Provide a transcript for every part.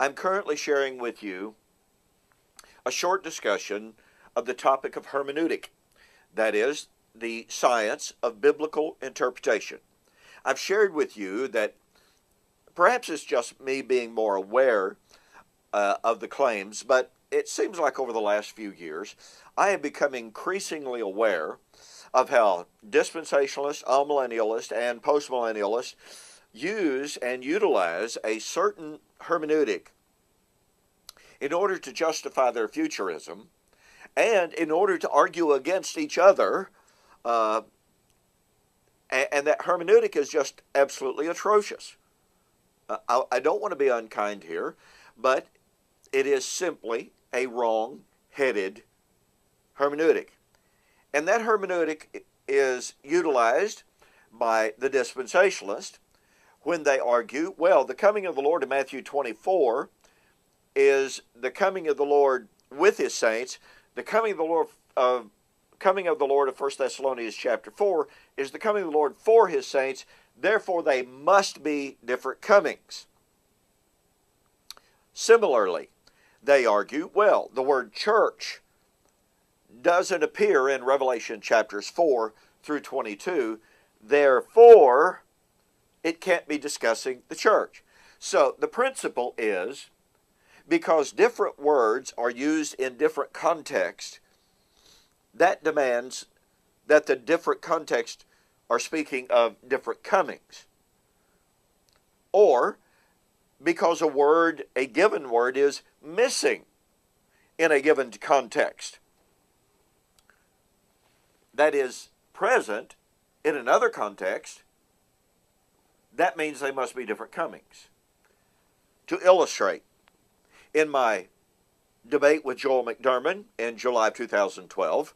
I'm currently sharing with you a short discussion of the topic of hermeneutic, that is, the science of biblical interpretation. I've shared with you that perhaps it's just me being more aware of the claims, but it seems like over the last few years I have become increasingly aware of how dispensationalists, amillennialists, and postmillennialists use and utilize a certain hermeneutic in order to justify their futurism and in order to argue against each other. And that hermeneutic is just absolutely atrocious. I don't want to be unkind here, but it is simply a wrong-headed hermeneutic. And that hermeneutic is utilized by the dispensationalist when they argue, well, the coming of the Lord in Matthew 24 is the coming of the Lord with his saints. The coming of the Lord of 1 Thessalonians chapter 4 is the coming of the Lord for his saints. Therefore, they must be different comings. Similarly, they argue, well, the word church doesn't appear in Revelation chapters 4 through 22. Therefore, it can't be discussing the church. So the principle is, because different words are used in different contexts, that demands that the different contexts are speaking of different comings. Or because a given word is missing in a given context that is present in another context, that means they must be different comings. To illustrate, in my debate with Joel McDermott in July 2012,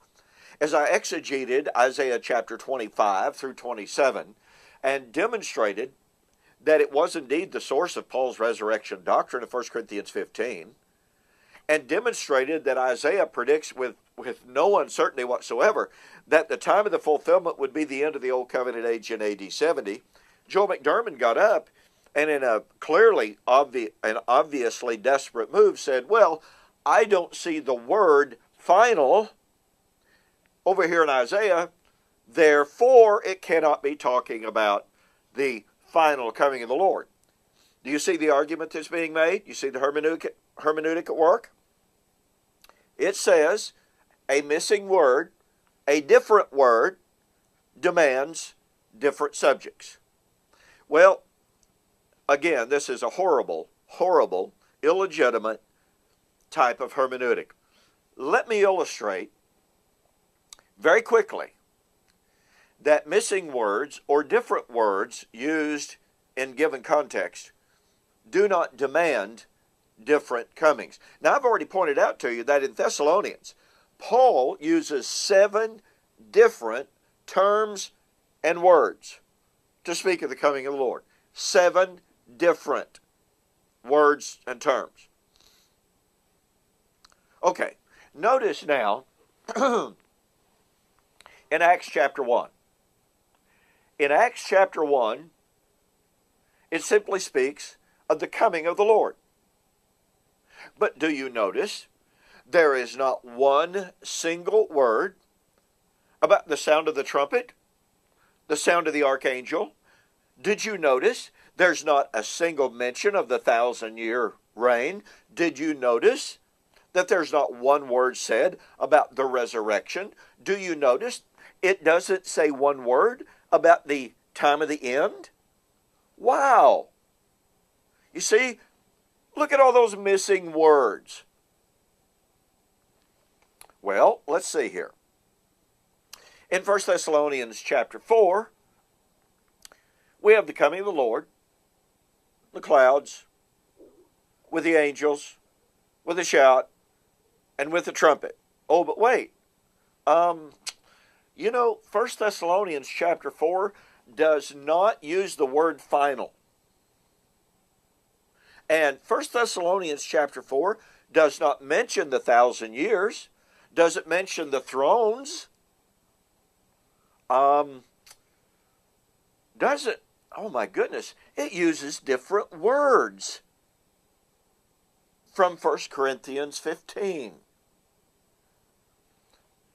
as I exegeted Isaiah chapter 25 through 27 and demonstrated that it was indeed the source of Paul's resurrection doctrine of 1 Corinthians 15, and demonstrated that Isaiah predicts with no uncertainty whatsoever that the time of the fulfillment would be the end of the Old Covenant age in AD 70, Joel McDermott got up and in a clearly and obviously desperate move said, well, I don't see the word final over here in Isaiah, therefore it cannot be talking about the final coming of the Lord. Do you see the argument that's being made? You see the hermeneutic at work? It says a missing word, a different word, demands different subjects. Well, again, this is a horrible, illegitimate type of hermeneutic. Let me illustrate very quickly that missing words or different words used in given context do not demand different comings. Now, I've already pointed out to you that in Thessalonians, Paul uses 7 different terms and words to speak of the coming of the Lord. 7 different words and terms. Okay, notice now in Acts chapter 1. In Acts chapter 1, it simply speaks of the coming of the Lord. But do you notice there is not one single word about the sound of the trumpet, the sound of the archangel? Did you notice there's not a single mention of the 1,000-year reign? Did you notice that there's not one word said about the resurrection? Do you notice it doesn't say one word about the time of the end? Wow! You see, look at all those missing words. Well, let's see here. In 1 Thessalonians chapter 4, we have the coming of the Lord, the clouds, with the angels, with a shout, and with the trumpet. Oh, but wait. 1 Thessalonians chapter 4 does not use the word final. And 1 Thessalonians chapter 4 does not mention the 1,000 years, doesn't mention the thrones, doesn't, oh my goodness, it uses different words. from 1 Corinthians 15.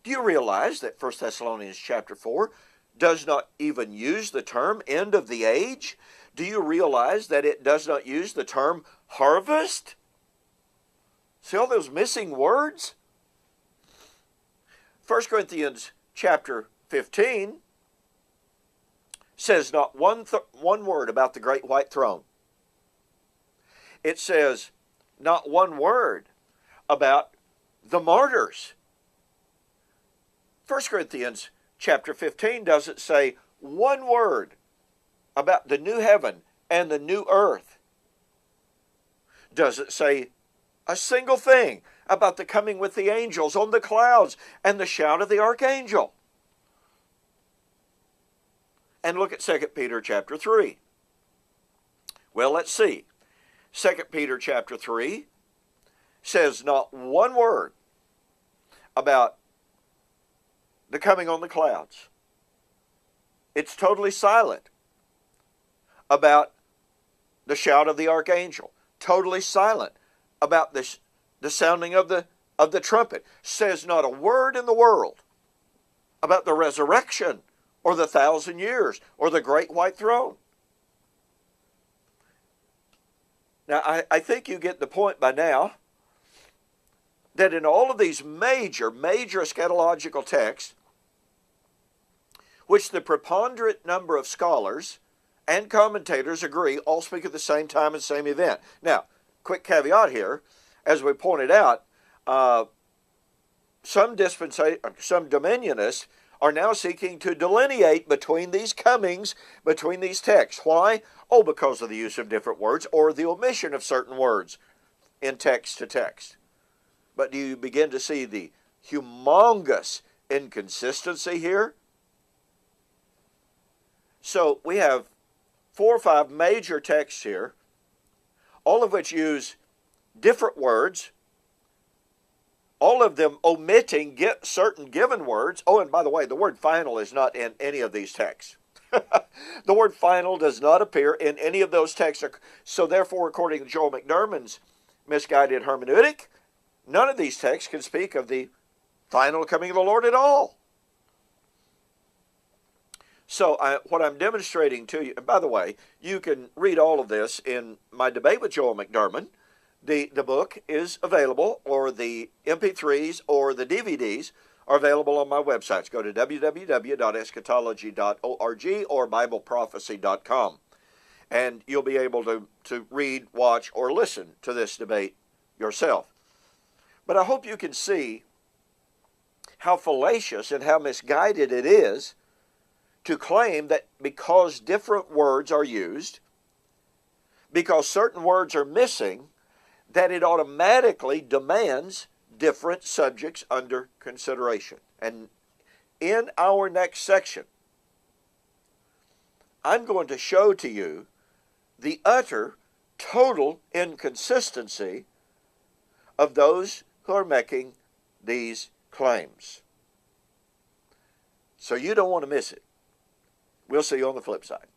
Do you realize that 1 Thessalonians chapter 4 does not even use the term end of the age? Do you realize that it does not use the term harvest? See all those missing words? 1 Corinthians chapter 15 says not one word about the great white throne. It says not one word about the martyrs. 1 Corinthians chapter 15 doesn't say one word about the new heaven and the new earth. Doesn't say a single thing about the coming with the angels on the clouds and the shout of the archangel. And look at 2 Peter chapter 3. Well, let's see. 2 Peter chapter 3 says not one word about the coming on the clouds. It's totally silent about the shout of the archangel. Totally silent about the sounding of the trumpet. Says not a word in the world about the resurrection or the 1,000 years or the great white throne. Now, I think you get the point by now that in all of these major eschatological texts, which the preponderant number of scholars and commentators agree all speak at the same time and same event. Now, quick caveat here, as we pointed out, some dominionists are now seeking to delineate between these comings, between these texts. Why? Oh, because of the use of different words or the omission of certain words in text to text. But do you begin to see the humongous inconsistency here? So we have 4 or 5 major texts here, all of which use different words, all of them omitting certain given words. Oh, and by the way, the word final is not in any of these texts. The word final does not appear in any of those texts. So therefore, according to Joel McDermott's misguided hermeneutic, none of these texts can speak of the final coming of the Lord at all. So what I'm demonstrating to you, and by the way, you can read all of this in my debate with Joel McDermott. The book is available, or the MP3s or the DVDs are available on my websites. Go to www.eschatology.org or BibleProphecy.com. And you'll be able to read, watch, or listen to this debate yourself. But I hope you can see how fallacious and how misguided it is to claim that because different words are used, because certain words are missing, that it automatically demands different subjects under consideration. And in our next section, I'm going to show to you the utter, total inconsistency of those who are making these claims. So you don't want to miss it. We'll see you on the flip side.